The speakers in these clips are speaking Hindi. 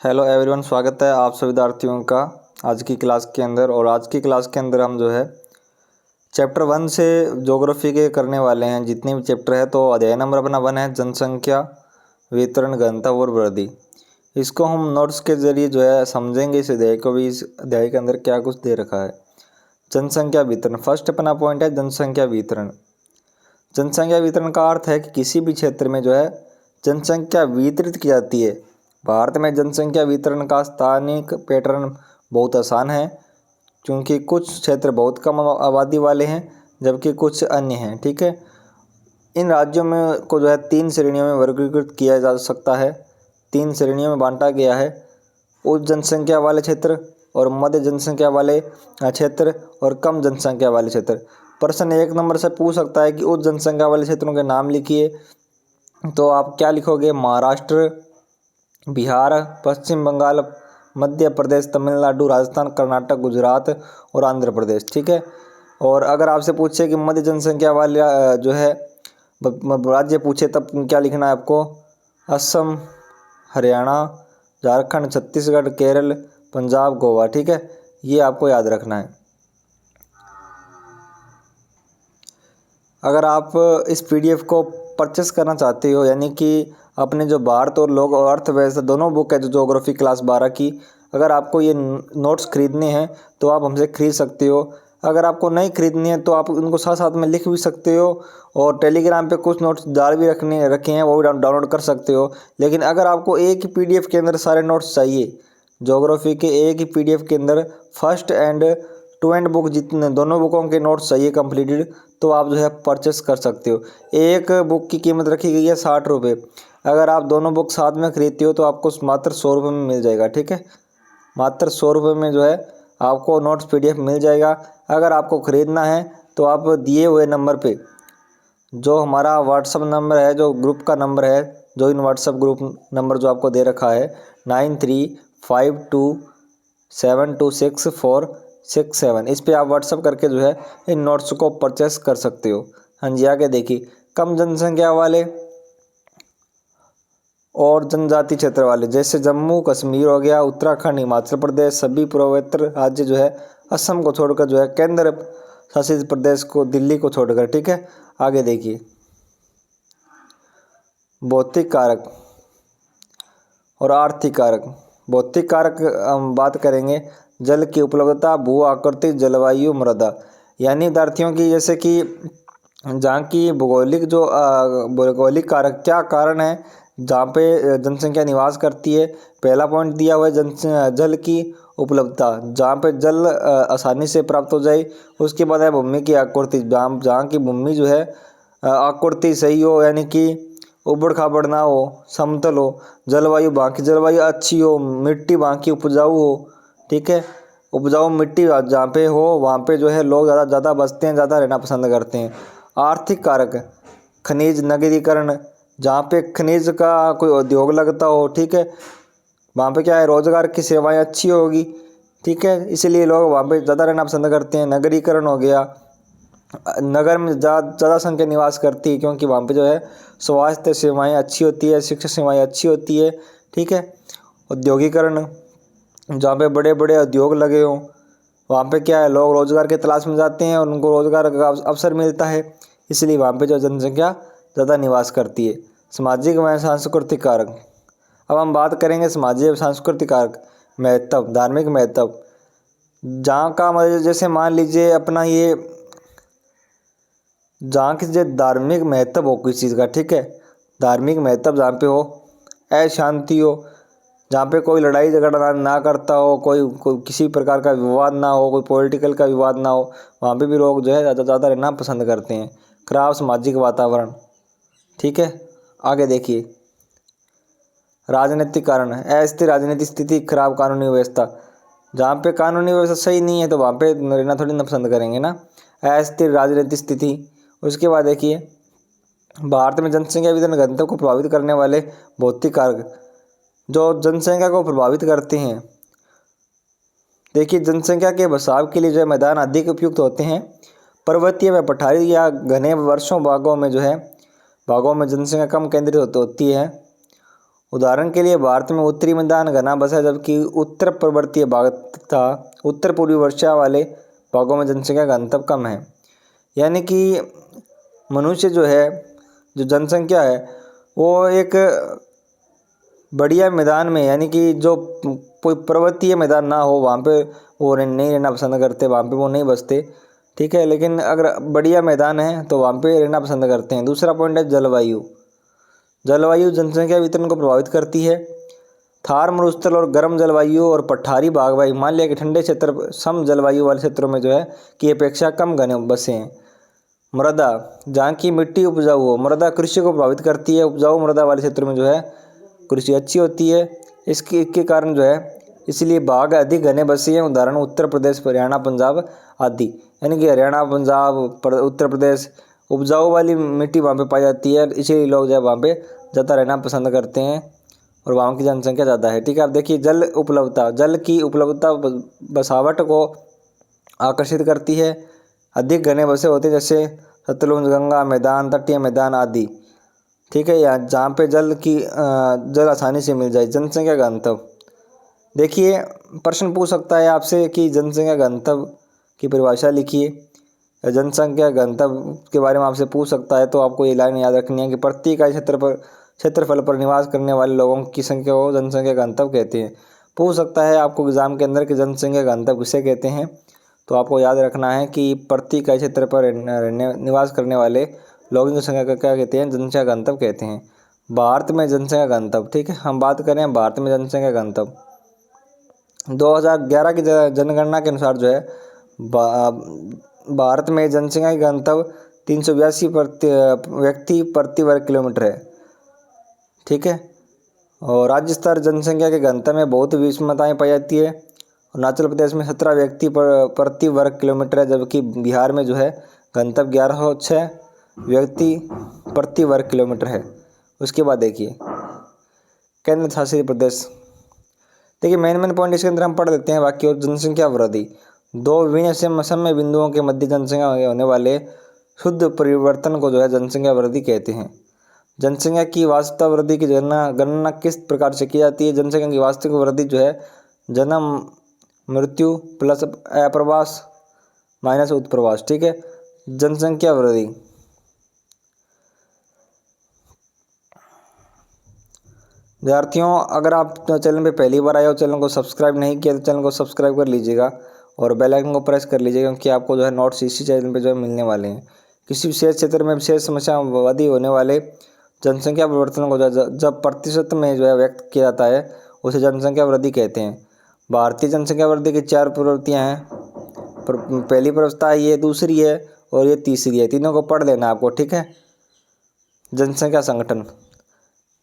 हेलो एवरीवन, स्वागत है आप सभी विद्यार्थियों का आज की क्लास के अंदर। और आज की क्लास के अंदर हम जो है चैप्टर 1 से ज्योग्राफी के करने वाले हैं। जितने भी चैप्टर है तो अध्याय नंबर अपना 1 है जनसंख्या, वितरण, घनत्व और वृद्धि। इसको हम नोट्स के जरिए जो है समझेंगे। इस अध्याय को भी, इस अध्याय के अंदर क्या कुछ दे रखा है। जनसंख्या वितरण, फर्स्ट अपना पॉइंट है जनसंख्या वितरण। जनसंख्या वितरण का अर्थ है कि किसी भी क्षेत्र में जो है जनसंख्या वितरित की जाती है। भारत में जनसंख्या वितरण का स्थानिक पैटर्न बहुत आसान है, क्योंकि कुछ क्षेत्र बहुत कम आबादी वाले हैं जबकि कुछ अन्य हैं। ठीक है, इन राज्यों में को जो है 3 श्रेणियों में वर्गीकृत किया जा सकता है। 3 श्रेणियों में बांटा गया है: उच्च जनसंख्या वाले क्षेत्र और मध्य जनसंख्या वाले क्षेत्र और कम जनसंख्या वाले क्षेत्र। प्रश्न 1 नंबर से पूछ सकता है कि उच्च जनसंख्या वाले क्षेत्रों के नाम लिखिए। तो आप क्या लिखोगे? महाराष्ट्र, बिहार, पश्चिम बंगाल, मध्य प्रदेश, तमिलनाडु, राजस्थान, कर्नाटक, गुजरात और आंध्र प्रदेश। ठीक है। और अगर आपसे पूछे कि मध्य जनसंख्या वाले जो है राज्य पूछे, तब क्या लिखना है आपको? असम, हरियाणा, झारखंड, छत्तीसगढ़, केरल, पंजाब, गोवा। ठीक है, ये आपको याद रखना है। अगर आप इस पीडीएफ को परचेस करना चाहते हो, यानी कि अपने जो भारत और लोक और अर्थव्यवस्था दोनों बुक है जो ज्योग्राफी क्लास 12 की, अगर आपको ये नोट्स खरीदने हैं तो आप हमसे खरीद सकते हो। अगर आपको नहीं खरीदनी है तो आप उनको साथ साथ में लिख भी सकते हो, और टेलीग्राम पे कुछ नोट्स डाल भी रखे हैं, वो भी डाउनलोड कर सकते हो। लेकिन अगर आपको एक ही पीडीएफ के अंदर सारे नोट्स चाहिए, ज्योग्राफी के एक ही पीडीएफ के अंदर first and two and book, जितने दोनों बुकों के नोट्स चाहिए कंप्लीटेड, तो आप जो है परचेस कर सकते हो। एक बुक की कीमत रखी गई है 60 रुपये। अगर आप दोनों बुक साथ में खरीदते हो तो आपको मात्र 100 रुपये में मिल जाएगा। ठीक है, मात्र 100 रुपये में जो है आपको नोट्स पीडीएफ मिल जाएगा। अगर आपको ख़रीदना है तो आप दिए हुए नंबर पे, जो हमारा व्हाट्सअप नंबर है, जो ग्रुप का नंबर है, जो इन व्हाट्सअप ग्रुप नंबर जो आपको दे रखा है 9352726467, इस पे आप व्हाट्सअप करके जो है इन नोट्स को परचेस कर सकते हो। हाँ जी, आगे देखिए। कम जनसंख्या वाले और जनजाति क्षेत्र वाले, जैसे जम्मू कश्मीर हो गया, उत्तराखंड, हिमाचल प्रदेश, सभी पूर्वोत्तर राज्य जो है असम को छोड़कर जो है केंद्र शासित प्रदेश को, दिल्ली को छोड़कर। ठीक है, आगे देखिए। भौतिक कारक और आर्थिक कारक। भौतिक कारक हम बात करेंगे, जल की उपलब्धता, भू आकृति, जलवायु, मृदा। यानी विद्यार्थियों की, जैसे कि जहाँ की भौगोलिक कारक, क्या कारण है जहाँ पे जनसंख्या निवास करती है। पहला पॉइंट दिया हुआ है जल की उपलब्धता, जहाँ पे जल आसानी से प्राप्त हो जाए। उसके बाद है भूमि की आकृति, जहाँ की भूमि जो है आकृति सही हो, यानी कि उबड़ खाबड़ ना हो, समतल हो। जलवायु, बाकी जलवायु अच्छी हो, मिट्टी बाकी उपजाऊ हो। ठीक है, उपजाऊ मिट्टी जहाँ पे हो वहाँ पे जो है लोग ज़्यादा बसते हैं, ज़्यादा रहना पसंद करते हैं। आर्थिक कारक, खनिज नगरीकरण, जहाँ पे खनिज का कोई उद्योग लगता हो। ठीक है, वहाँ पे क्या है, रोजगार की सेवाएं अच्छी होगी। ठीक है, इसलिए लोग वहाँ पे ज़्यादा रहना पसंद करते हैं। नगरीकरण हो गया, नगर में ज़्यादा संख्या निवास करती है, क्योंकि वहाँ पे जो है स्वास्थ्य सेवाएं अच्छी होती है, शिक्षा सेवाएं अच्छी होती है। ठीक है, औद्योगिकरण, जहाँ पे बड़े बड़े उद्योग लगे हों, वहाँ पे क्या है, लोग रोज़गार की तलाश में जाते हैं और उनको रोज़गार का अवसर मिलता है, इसलिए वहाँ पे जो जनसंख्या ज़्यादा निवास करती है। सामाजिक व सांस्कृतिक कारक। अब हम बात करेंगे सामाजिक व सांस्कृतिक कारक। महत्व, धार्मिक महत्व, जहाँ का मतलब, जैसे मान लीजिए अपना ये, जहाँ की जो धार्मिक महत्व हो किसी चीज़ का। ठीक है, धार्मिक महत्व जहाँ पे हो, अशांति हो, जहाँ पे कोई लड़ाई झगड़ा ना करता हो, कोई किसी प्रकार का विवाद ना हो, कोई पॉलिटिकल का विवाद ना हो, वहाँ पे भी लोग जो है ज़्यादा रहना पसंद करते हैं। खराब सामाजिक वातावरण। ठीक है, आगे देखिए। राजनीतिक कारण, अस्थिर राजनीतिक स्थिति, खराब कानूनी व्यवस्था, जहाँ पे कानूनी व्यवस्था सही नहीं है तो वहाँ पे रहना थोड़ी ना पसंद करेंगे ना। अस्थिर राजनीतिक स्थिति। उसके बाद देखिए, भारत में जनसंख्या वितरण घनत्व को प्रभावित करने वाले भौतिक कारक, जो जनसंख्या को प्रभावित करते हैं। देखिए, जनसंख्या के बसाव के लिए जो मैदान अधिक उपयुक्त होते हैं। पर्वतीय व पठारी या घने वर्षों भागों में जो है, भागों में जनसंख्या कम केंद्रित होती है। उदाहरण के लिए भारत में उत्तरी मैदान घना बसा है, जबकि उत्तर पर्वतीय भाग तथा उत्तर पूर्वी वर्षा वाले भागों में जनसंख्या घनत्व कम है। यानी कि मनुष्य जो है, जो जनसंख्या है, वो एक बढ़िया मैदान में, यानी कि जो कोई पर्वतीय मैदान ना हो वहाँ पे वो नहीं रहना पसंद करते, वहाँ पे वो नहीं बसते, ठीक है। लेकिन अगर बढ़िया मैदान है तो वहाँ पे रहना पसंद करते हैं। दूसरा पॉइंट है जलवायु। जलवायु जनसंख्या वितरण को प्रभावित करती है। थार मरुस्थल और गर्म जलवायु और पठारी भाग व हिमालय के ठंडे क्षेत्र सम जलवायु वाले क्षेत्रों में जो है की अपेक्षा कम घने बसे हैं। मृदा, जहाँ की मिट्टी उपजाऊ हो। मृदा कृषि को प्रभावित करती है। उपजाऊ मृदा वाले क्षेत्रों में जो है कृषि अच्छी होती है। इसके कारण जो है इसलिए भाग अधिक घने बसे हैं। उदाहरण उत्तर प्रदेश, हरियाणा, पंजाब आदि। यानी कि हरियाणा, पंजाब, उत्तर प्रदेश उपजाऊ वाली मिट्टी वहाँ पे पाई जाती है, इसीलिए लोग जो है वहाँ पे ज़्यादा रहना पसंद करते हैं और वहाँ की जनसंख्या ज़्यादा है, ठीक है। अब देखिए जल उपलब्धता। जल की उपलब्धता बसावट को आकर्षित करती है। अधिक घने बसे होते हैं जैसे सतलुज, गंगा मैदान, तटीय मैदान आदि, ठीक है। या जहाँ पे जल आसानी से मिल जाए। जनसंख्या घनत्व। देखिए प्रश्न पूछ सकता है आपसे कि जनसंख्या घनत्व की परिभाषा लिखिए। जनसंख्या घनत्व के बारे में आपसे पूछ सकता है तो आपको ये लाइन याद रखनी है कि प्रति इकाई क्षेत्रफल पर निवास करने वाले लोगों की संख्या को जनसंख्या घनत्व कहते हैं। पूछ सकता है आपको एग्जाम के अंदर कि जनसंख्या घनत्व किसे कहते हैं, तो आपको याद रखना है कि प्रति इकाई क्षेत्र पर निवास करने वाले लोगों की संख्या का क्या कहते हैं, जनसंख्या घनत्व कहते हैं। भारत में जनसंख्या घनत्व, ठीक है। हम बात करें भारत में जनसंख्या घनत्व 2011 की जनगणना के अनुसार जो है भारत में जनसंख्या की घनत्व 382 व्यक्ति प्रति वर्ग किलोमीटर है, ठीक है। और राज्य स्तर जनसंख्या के घनत्व में बहुत विषमताएं पाई जाती है। अरुणाचल प्रदेश में 17 व्यक्ति प्रति वर्ग किलोमीटर है, जबकि बिहार में जो है घनत्व 1106 व्यक्ति प्रति वर्ग किलोमीटर है। उसके बाद देखिए केंद्र शासित प्रदेश। देखिए मेन पॉइंट इसके अंदर हम पढ़ लेते हैं। बाकी और जनसंख्या वृद्धि। दो विभिन्न समय बिंदुओं के मध्य जनसंख्या होने वाले शुद्ध परिवर्तन को जो है जनसंख्या वृद्धि कहते हैं। जनसंख्या की वास्तविक वृद्धि की गणना किस प्रकार से की जाती है। जनसंख्या की वास्तविक वृद्धि जो है जन्म मृत्यु प्लस अप्रवास माइनस उत्प्रवास, ठीक है। जनसंख्या वृद्धि। विद्यार्थियों, अगर आप चैनल पे पहली बार आए हो, चैनल को सब्सक्राइब नहीं किया तो चैनल को सब्सक्राइब कर लीजिएगा और बेल आइकन को प्रेस कर लीजिएगा, क्योंकि आपको जो है नोट्स इसी चैनल पे जो है मिलने वाले हैं। किसी विशेष क्षेत्र में विशेष समस्यावादी होने वाले जनसंख्या परिवर्तन को जब प्रतिशत में जो है व्यक्त किया जाता है उसे जनसंख्या वृद्धि कहते हैं। भारतीय जनसंख्या वृद्धि की 4 प्रवृत्तियाँ हैं। पहली प्रवृत्ति है, ये दूसरी है और ये तीसरी है। तीनों को पढ़ लेना आपको, ठीक है। जनसंख्या संगठन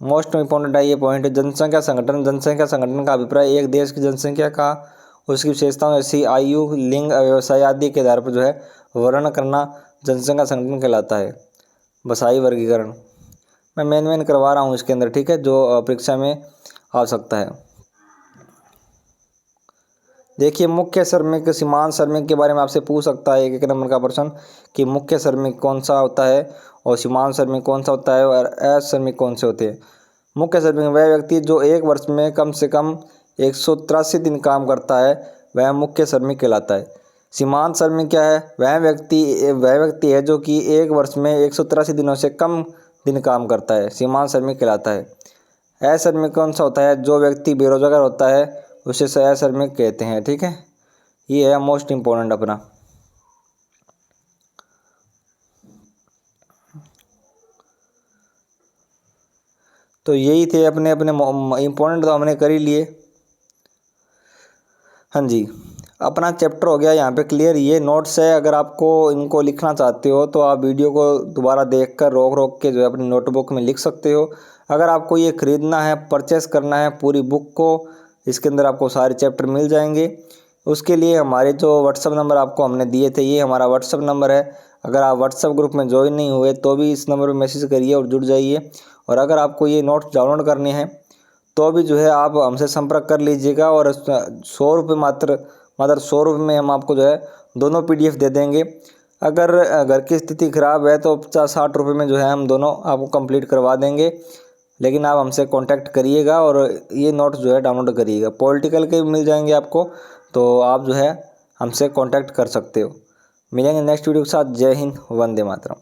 मोस्ट इम्पोर्टेंट है ये पॉइंट। जनसंख्या संगठन। जनसंख्या संगठन का अभिप्राय एक देश की जनसंख्या का उसकी विशेषताओं जैसी आयु, लिंग, व्यवसाय आदि के आधार पर जो है वर्णन करना जनसंख्या संगठन कहलाता है। बसाई वर्गीकरण मैं मेन करवा रहा हूँ इसके अंदर, ठीक है, जो परीक्षा में आ सकता है। देखिए मुख्य श्रमिक, सीमांत श्रमिक के बारे में आपसे पूछ सकता है एक नंबर का प्रश्न कि मुख्य श्रमिक कौन सा होता है और सीमांत श्रमिक कौन सा होता है और अश्रमिक कौन से होते हैं। मुख्य श्रमिक वह व्यक्ति जो एक वर्ष में कम से कम 183 दिन काम करता है, वह मुख्य श्रमिक कहलाता है। सीमांत श्रमिक क्या है? वह व्यक्ति है जो कि एक वर्ष में 183 दिनों से कम दिन काम करता है, सीमांत श्रमिक कहलाता है। अश्रमिक कौन सा होता है? जो व्यक्ति बेरोजगार होता है उसे अश्रमिक कहते हैं, ठीक है। ये है मोस्ट इम्पोर्टेंट अपना। तो यही थे अपने इम्पोर्टेंट, तो हमने कर ही लिए। हाँ जी, अपना चैप्टर हो गया यहाँ पे क्लियर। ये नोट्स है, अगर आपको इनको लिखना चाहते हो तो आप वीडियो को दोबारा देखकर रोक के जो है अपनी नोटबुक में लिख सकते हो। अगर आपको ये ख़रीदना है, परचेस करना है पूरी बुक को, इसके अंदर आपको सारे चैप्टर मिल जाएंगे। उसके लिए हमारे जो व्हाट्सअप नंबर आपको हमने दिए थे, ये हमारा व्हाट्सअप नंबर है। अगर आप व्हाट्सअप ग्रुप में ज्वाइन नहीं हुए तो भी इस नंबर पर मैसेज करिए और जुड़ जाइए। और अगर आपको ये नोट्स डाउनलोड करने हैं तो भी जो है आप हमसे संपर्क कर लीजिएगा। और 100 रुपये मात्र 100 रुपये में हम आपको जो है दोनों PDF दे देंगे। अगर घर की स्थिति ख़राब है तो 50-60 रुपये में जो है हम दोनों आपको कंप्लीट करवा देंगे। लेकिन आप हमसे कांटेक्ट करिएगा और ये नोट्स जो है डाउनलोड करिएगा। पॉलिटिकल के मिल जाएंगे आपको, तो आप जो है हमसे कांटेक्ट कर सकते हो। मिलेंगे नेक्स्ट वीडियो के साथ। जय हिंद, वंदे मातरम।